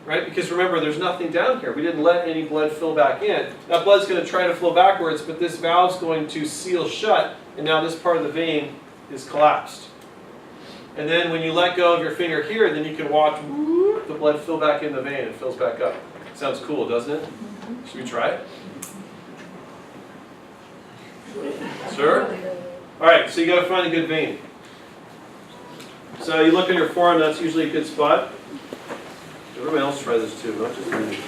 right? Because remember, there's nothing down here. We didn't let any blood fill back in. That blood's going to try to flow backwards, but this valve's going to seal shut, and now this part of the vein is collapsed. And then when you let go of your finger here, then you can watch the blood fill back in the vein and it fills back up. Sounds cool, doesn't it? Should we try it? Sure? Alright, so you got to find a good vein. So you look on your forearm, that's usually a good spot. Everybody else try this too, not just me.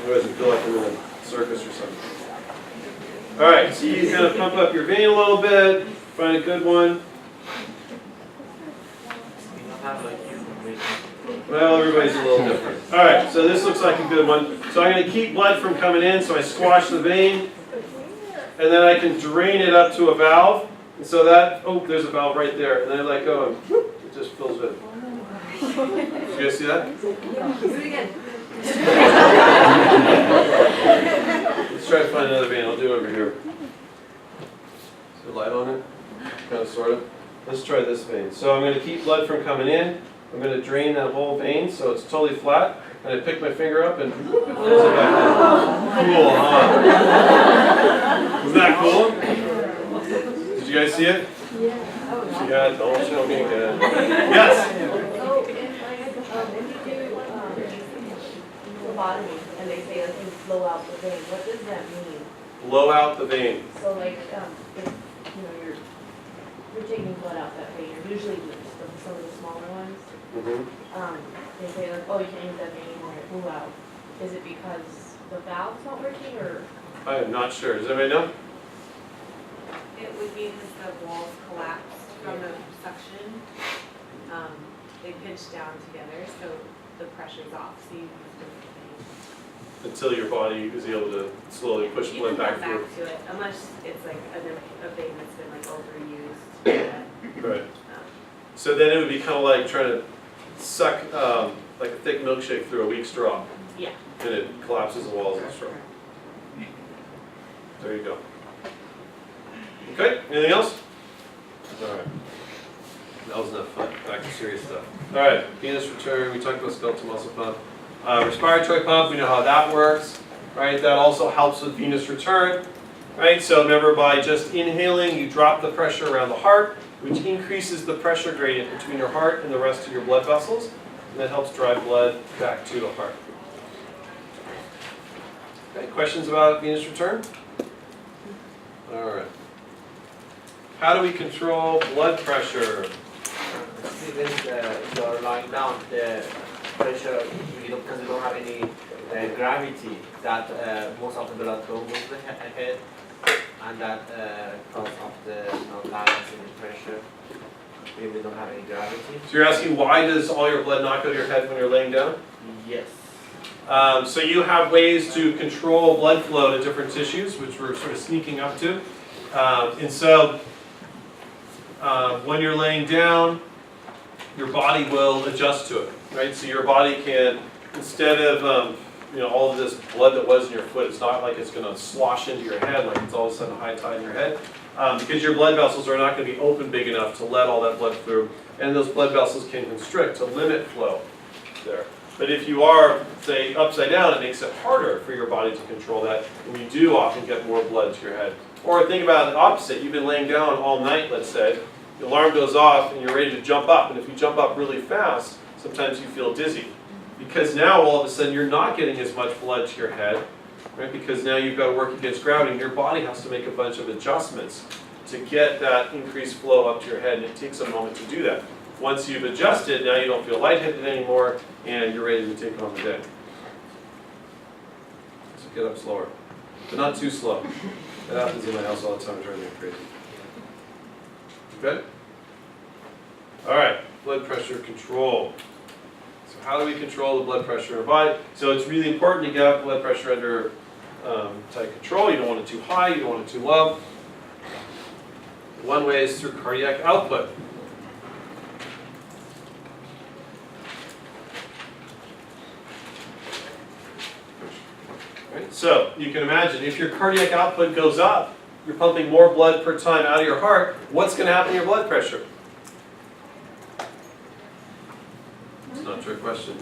Otherwise I feel like I'm in a circus or something. Alright, so you're going to pump up your vein a little bit, find a good one. Well, everybody's a little different. Alright, so this looks like a good one. So I'm going to keep blood from coming in, so I squash the vein, and then I can drain it up to a valve. And so that, oh, there's a valve right there, and then I let go and whoop, it just fills in. Did you guys see that? Do it again. Let's try to find another vein. I'll do it over here. Is there light on it? Kind of, sort of. Let's try this vein. So I'm going to keep blood from coming in. I'm going to drain that whole vein so it's totally flat. And I pick my finger up and whoop, it fills it back in. Cool, huh? Isn't that cool? Did you guys see it? Yeah. Yeah, don't show me again. Yes? And they say like you blow out the vein. What does that mean? Blow out the vein. So like if you're taking blood out that vein, or usually just some of the smaller ones. They say like, oh, you can't use that vein anymore, it blew out. Is it because the valve's not working, or? I am not sure. Does anybody know? It would be because the walls collapsed from the suction. They pinched down together, so the pressure's off. So you Until your body is able to slowly push blood back through. to it, unless it's like a vein that's been like overused. Right. So then it would be kind of like trying to suck like a thick milkshake through a weak straw. Yeah. And it collapses the walls of the straw. There you go. Okay, anything else? Alright. That was enough fun. Back to serious stuff. Alright, venous return. We talked about skeletal muscle pump. Respiratory pump, we know how that works. Right, that also helps with venous return. Right, so remember, by just inhaling, you drop the pressure around the heart, which increases the pressure gradient between your heart and the rest of your blood vessels, and that helps drive blood back to the heart. Okay, questions about venous return? All right. How do we control blood pressure? When you're lying down, the pressure, because you don't have any gravity, that most of the blood goes to the head, and that causes of the balance in the pressure. We don't have any gravity. So you're asking, why does all your blood not go to your head when you're laying down? Yes. So you have ways to control blood flow to different tissues, which we're sort of sneaking up to. And so when you're laying down, your body will adjust to it, right? So your body can, instead of all of this blood that was in your foot, it's not like it's going to slosh into your head like it's all of a sudden a high tide in your head, because your blood vessels are not going to be open big enough to let all that blood through, and those blood vessels can constrict to limit flow there. But if you are, say, upside down, it makes it harder for your body to control that, and you do often get more blood to your head. Or think about the opposite. You've been laying down all night, let's say, the alarm goes off and you're ready to jump up, and if you jump up really fast, sometimes you feel dizzy. Because now all of a sudden you're not getting as much blood to your head, right? Because now you've got to work against gravity, and your body has to make a bunch of adjustments to get that increased flow up to your head, and it takes a moment to do that. Once you've adjusted, now you don't feel lightheaded anymore, and you're ready to take on the day. So get up slower, but not too slow. That happens in my house all the time, driving me crazy. Good? All right, blood pressure control. So how do we control the blood pressure in our body? So it's really important to get blood pressure under tight control. You don't want it too high, you don't want it too low. One way is through cardiac output. Right? So you can imagine if your cardiac output goes up, you're pumping more blood per time out of your heart, what's going to happen to your blood pressure? It's not a trick question.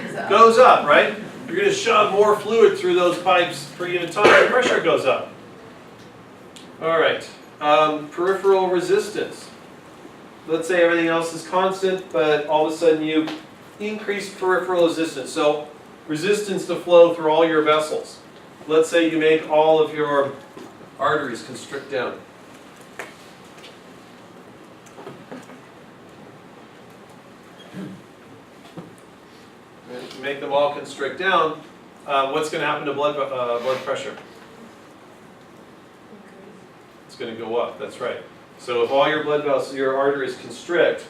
Is the goes up, right? You're going to shove more fluid through those pipes per unit of time, the pressure goes up. All right, peripheral resistance. Let's say everything else is constant, but all of a sudden you increase peripheral resistance. So resistance to flow through all your vessels. Let's say you make all of your arteries constrict down. Make them all constrict down, what's going to happen to blood pressure? It's going to go up, that's right. So if all your blood vessels, your arteries constrict,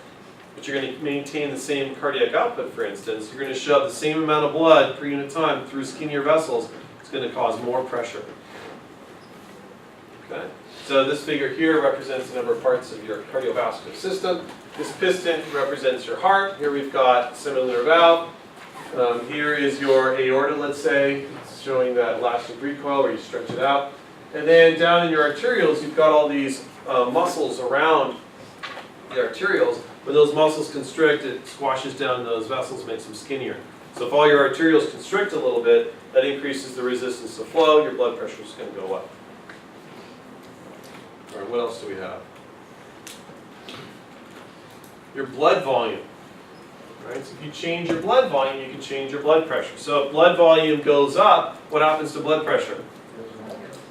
but you're going to maintain the same cardiac output, for instance, you're going to shove the same amount of blood per unit of time through skinnier vessels, it's going to cause more pressure. Okay? So this figure here represents the number of parts of your cardiovascular system. This piston represents your heart. Here we've got semilunar valve. Here is your aorta, let's say. It's showing that elastic recoil where you stretch it out. And then down in your arterioles, you've got all these muscles around the arterioles. When those muscles constrict, it squashes down those vessels, makes them skinnier. So if all your arterioles constrict a little bit, that increases the resistance to flow, your blood pressure is going to go up. All right, what else do we have? Your blood volume. Right? So if you change your blood volume, you can change your blood pressure. So if blood volume goes up, what happens to blood pressure?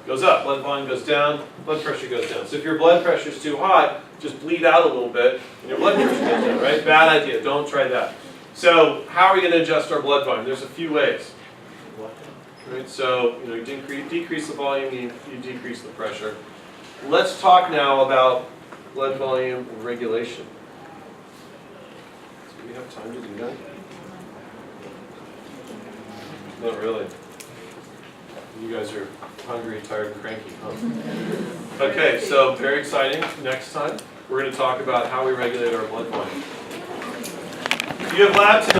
Goes up. Blood volume goes down, blood pressure goes down. So if your blood pressure is too high, just bleed out a little bit, and your blood pressure goes down, right? Bad idea. Don't try that. So how are we going to adjust our blood volume? There's a few ways. Right? So you decrease the volume, you decrease the pressure. Let's talk now about blood volume and regulation. Do we have time to do that? Not really. You guys are hungry, tired, and cranky, huh? Okay, so very exciting. Next time, we're going to talk about how we regulate our blood volume. You have lab